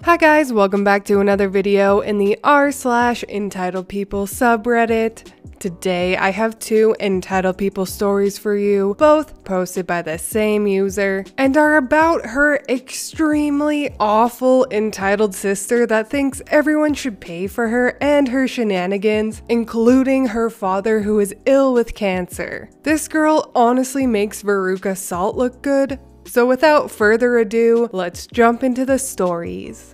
Hi guys, welcome back to another video in the r/EntitledPeople subreddit. Today I have two Entitled People stories for you, both posted by the same user, and are about her extremely awful entitled sister that thinks everyone should pay for her and her shenanigans, including her father who is ill with cancer. This girl honestly makes Verruca Salt look good. So without further ado, let's jump into the stories.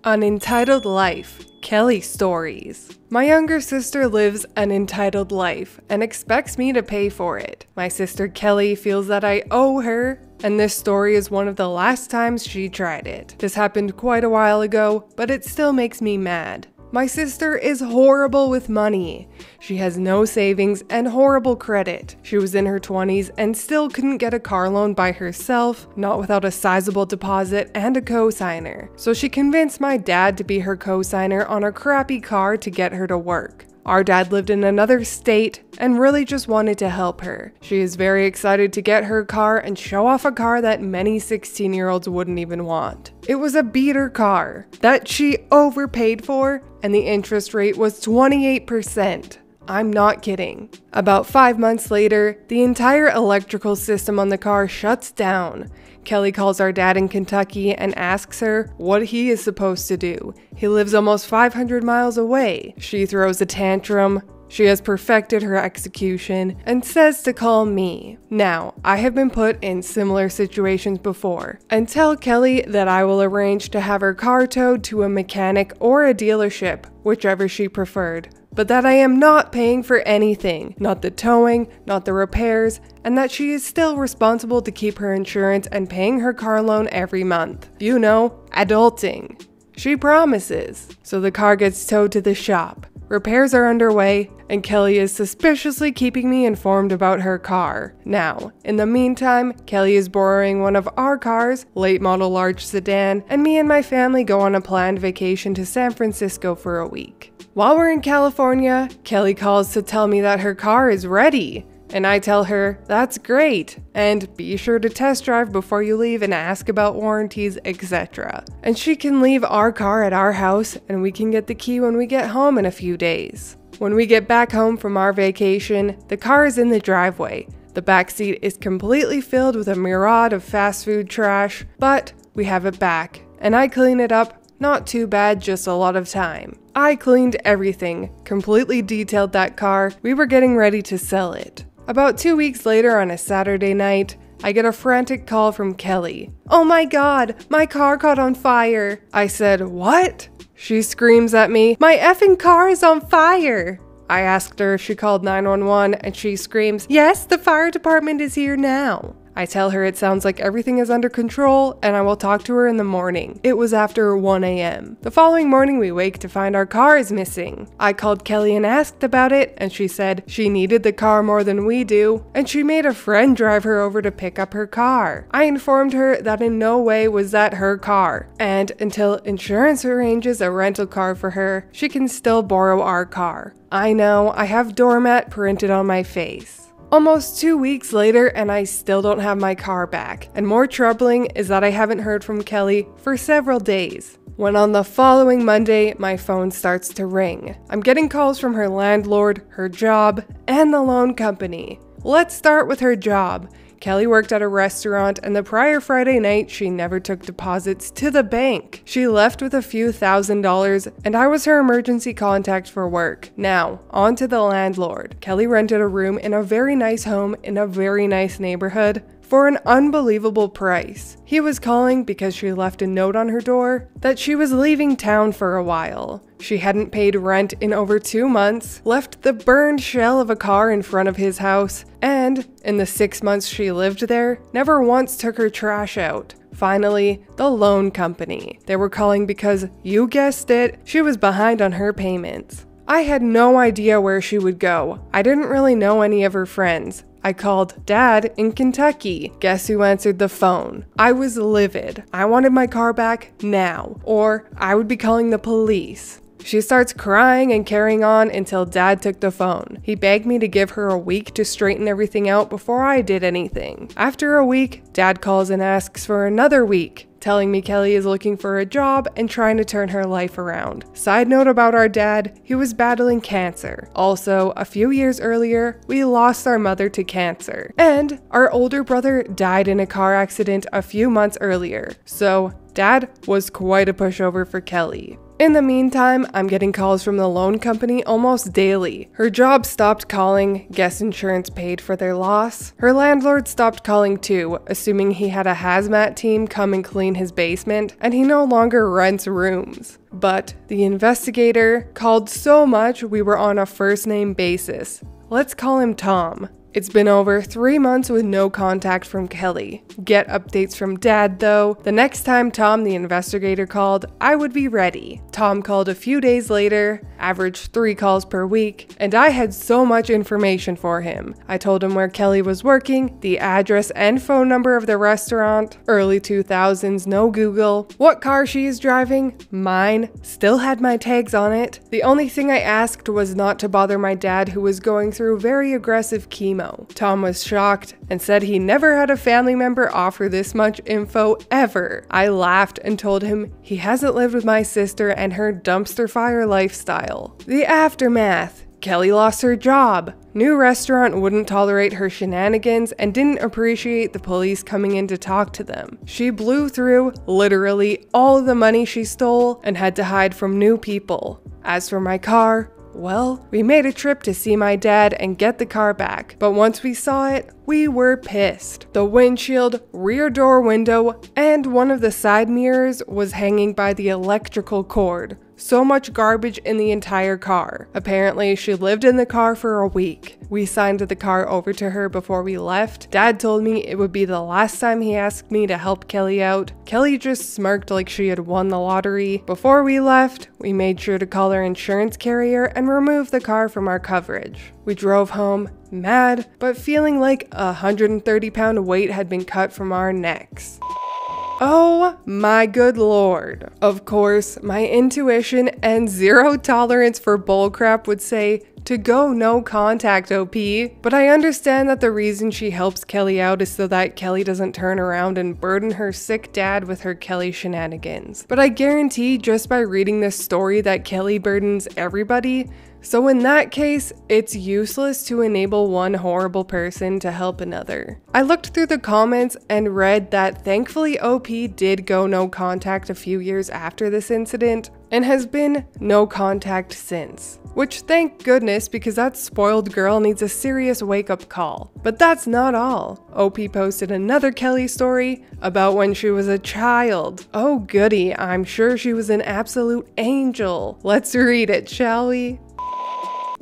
An Entitled Life, Kelli Stories. My younger sister lives an entitled life and expects me to pay for it. My sister Kelli feels that I owe her, and this story is one of the last times she tried it. This happened quite a while ago, but it still makes me mad. My sister is horrible with money. She has no savings and horrible credit. She was in her 20s and still couldn't get a car loan by herself, not without a sizable deposit and a co-signer. So she convinced my dad to be her co-signer on a crappy car to get her to work. Our dad lived in another state and really just wanted to help her. She is very excited to get her car and show off a car that many 16-year-olds wouldn't even want. It was a beater car that she overpaid for, and the interest rate was 28%. I'm not kidding. About 5 months later, the entire electrical system on the car shuts down. Kelli calls our dad in Kentucky and asks her what he is supposed to do. He lives almost 500 miles away. She throws a tantrum. She has perfected her execution and says to call me. Now, I have been put in similar situations before and tell Kelli that I will arrange to have her car towed to a mechanic or a dealership, whichever she preferred. But that I am not paying for anything, not the towing, not the repairs, and that she is still responsible to keep her insurance and paying her car loan every month. You know, adulting. She promises. So the car gets towed to the shop. Repairs are underway, and Kelli is suspiciously keeping me informed about her car. Now, in the meantime, Kelli is borrowing one of our cars, late model large sedan, and me and my family go on a planned vacation to San Francisco for a week. While we're in California, Kelli calls to tell me that her car is ready. And I tell her, that's great, and be sure to test drive before you leave and ask about warranties, etc. And she can leave our car at our house, and we can get the key when we get home in a few days. When we get back home from our vacation, the car is in the driveway. The back seat is completely filled with a myriad of fast food trash, but we have it back, and I clean it up. Not too bad, just a lot of time. I cleaned everything, completely detailed that car. We were getting ready to sell it. About 2 weeks later on a Saturday night, I get a frantic call from Kelli. "Oh my god, my car caught on fire." I said, "What?" She screams at me, "My effing car is on fire." I asked her if she called 911 and she screams, "Yes, the fire department is here now." I tell her it sounds like everything is under control and I will talk to her in the morning. It was after 1 a.m. The following morning we wake to find our car is missing. I called Kelli and asked about it, and she said she needed the car more than we do, and she made a friend drive her over to pick up her car. I informed her that in no way was that her car, and until insurance arranges a rental car for her, she can still borrow our car. I know, I have doormat printed on my face. Almost 2 weeks later and I still don't have my car back, and more troubling is that I haven't heard from Kelli for several days. When on the following Monday, my phone starts to ring. I'm getting calls from her landlord, her job, and the loan company. Let's start with her job. Kelli worked at a restaurant, and the prior Friday night, she never took deposits to the bank. She left with a few $1,000s, and I was her emergency contact for work. Now, on to the landlord. Kelli rented a room in a very nice home in a very nice neighborhood for an unbelievable price. He was calling because she left a note on her door that she was leaving town for a while. She hadn't paid rent in over 2 months, left the burned shell of a car in front of his house, and in the 6 months she lived there, never once took her trash out. Finally, the loan company. They were calling because, you guessed it, she was behind on her payments. I had no idea where she would go. I didn't really know any of her friends. I called Dad in Kentucky. Guess who answered the phone? I was livid. I wanted my car back now, or I would be calling the police. She starts crying and carrying on until Dad took the phone. He begged me to give her a week to straighten everything out before I did anything. After a week, Dad calls and asks for another week. telling me Kelli is looking for a job and trying to turn her life around. Side note about our dad, he was battling cancer. Also, a few years earlier, we lost our mother to cancer. And our older brother died in a car accident a few months earlier. So, Dad was quite a pushover for Kelli. In the meantime, I'm getting calls from the loan company almost daily. Her job stopped calling, guess insurance paid for their loss. Her landlord stopped calling too, assuming he had a hazmat team come and clean his basement, and he no longer rents rooms. But the investigator called so much we were on a first name basis. Let's call him Tom. It's been over 3 months with no contact from Kelli. Get updates from Dad though. The next time Tom the investigator called, I would be ready. Tom called a few days later, averaged 3 calls per week, and I had so much information for him. I told him where Kelli was working, the address and phone number of the restaurant, early 2000s, no Google, what car she is driving, mine, still had my tags on it. The only thing I asked was not to bother my dad who was going through very aggressive chemo. Tom was shocked and said he never had a family member offer this much info ever. I laughed and told him he hasn't lived with my sister and her dumpster fire lifestyle. The aftermath. Kelli lost her job. New restaurant wouldn't tolerate her shenanigans and didn't appreciate the police coming in to talk to them. She blew through literally all of the money she stole and had to hide from new people. As for my car, well, we made a trip to see my dad and get the car back, but once we saw it, we were pissed. The windshield, rear door window, and one of the side mirrors was hanging by the electrical cord. So much garbage in the entire car. Apparently, she lived in the car for a week. We signed the car over to her before we left. Dad told me it would be the last time he asked me to help Kelli out. Kelli just smirked like she had won the lottery. Before we left, we made sure to call our insurance carrier and remove the car from our coverage. We drove home, mad, but feeling like a 130-pound weight had been cut from our necks. Oh my good lord. Of course, my intuition and zero tolerance for bullcrap would say to go no contact, OP, but I understand that the reason she helps Kelli out is so that Kelli doesn't turn around and burden her sick dad with her Kelli shenanigans. But I guarantee just by reading this story that Kelli burdens everybody, so in that case, it's useless to enable one horrible person to help another. I looked through the comments and read that thankfully OP did go no contact a few years after this incident and has been no contact since. Which thank goodness, because that spoiled girl needs a serious wake-up call. But that's not all. OP posted another Kelli story about when she was a child. Oh goody, I'm sure she was an absolute angel. Let's read it, shall we?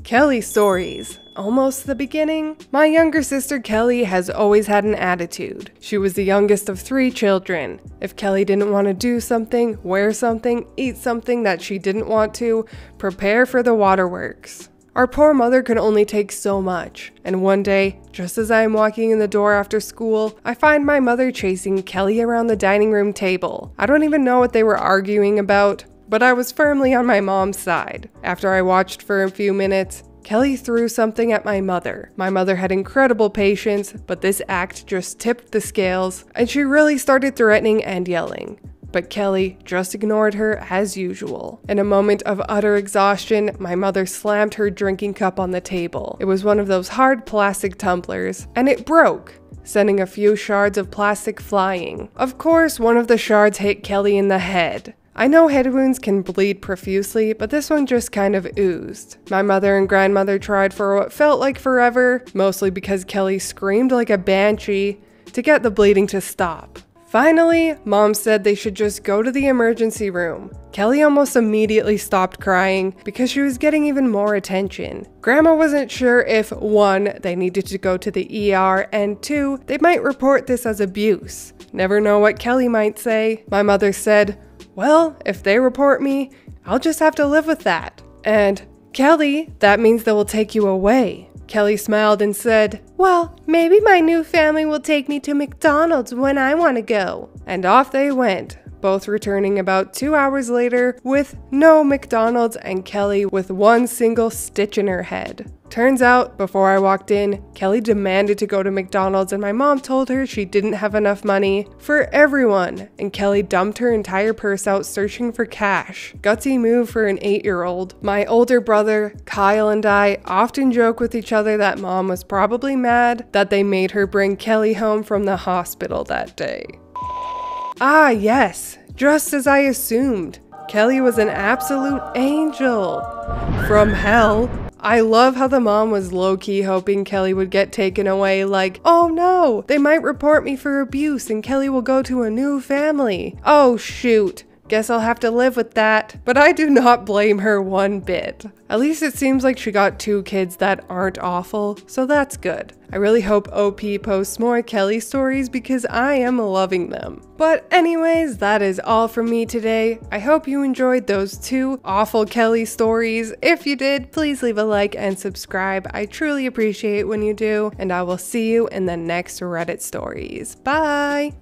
Kelli stories. Almost the beginning. My younger sister Kelli has always had an attitude. She was the youngest of 3 children. If Kelli didn't want to do something, wear something, eat something that she didn't want to, prepare for the waterworks. Our poor mother could only take so much, and one day, just as I am walking in the door after school, I find my mother chasing Kelli around the dining room table. I don't even know what they were arguing about, but I was firmly on my mom's side. After I watched for a few minutes, Kelli threw something at my mother. My mother had incredible patience, but this act just tipped the scales, and she really started threatening and yelling. But Kelli just ignored her as usual. In a moment of utter exhaustion, my mother slammed her drinking cup on the table. It was one of those hard plastic tumblers, and it broke, sending a few shards of plastic flying. Of course, one of the shards hit Kelli in the head. I know head wounds can bleed profusely, but this one just kind of oozed. My mother and grandmother tried for what felt like forever, mostly because Kelli screamed like a banshee, to get the bleeding to stop. Finally, Mom said they should just go to the emergency room. Kelli almost immediately stopped crying because she was getting even more attention. Grandma wasn't sure if 1, they needed to go to the ER, and 2, they might report this as abuse. Never know what Kelli might say. My mother said, well, if they report me, I'll just have to live with that. And, Kelli, that means they will take you away. Kelli smiled and said, well, maybe my new family will take me to McDonald's when I want to go. And off they went, both returning about 2 hours later with no McDonald's and Kelli with one single stitch in her head. Turns out, before I walked in, Kelli demanded to go to McDonald's and my mom told her she didn't have enough money for everyone, and Kelli dumped her entire purse out searching for cash. Gutsy move for an 8-year-old. My older brother, Kyle, and I often joke with each other that mom was probably mad that they made her bring Kelli home from the hospital that day. Ah yes, just as I assumed. Kelli was an absolute angel from hell. I love how the mom was low-key hoping Kelli would get taken away, like, oh no, they might report me for abuse and Kelli will go to a new family. Oh shoot, guess I'll have to live with that. But I do not blame her one bit. At least it seems like she got 2 kids that aren't awful, so that's good. I really hope OP posts more Kelli stories because I am loving them. But anyways, that is all from me today. I hope you enjoyed those 2 awful Kelli stories. If you did, please leave a like and subscribe. I truly appreciate when you do, and I will see you in the next Reddit stories. Bye!